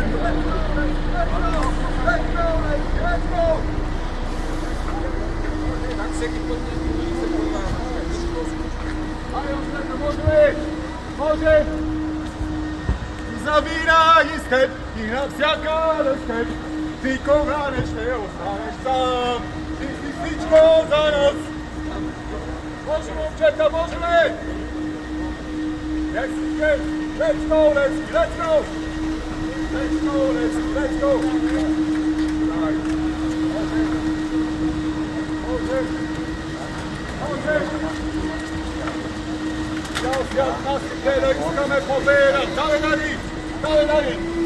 тук. Може! Завинаги с теб и навсякъде с теб. Никога не ще останеш сам. Ти си всичко за нас. Може, момчета, може ли? Let's go, Levski, let's go! Let's go, Levski, let's go! Давай. Може! Цял свят нас гледа, искаме победа! Давай, Дани! Давай, Дани!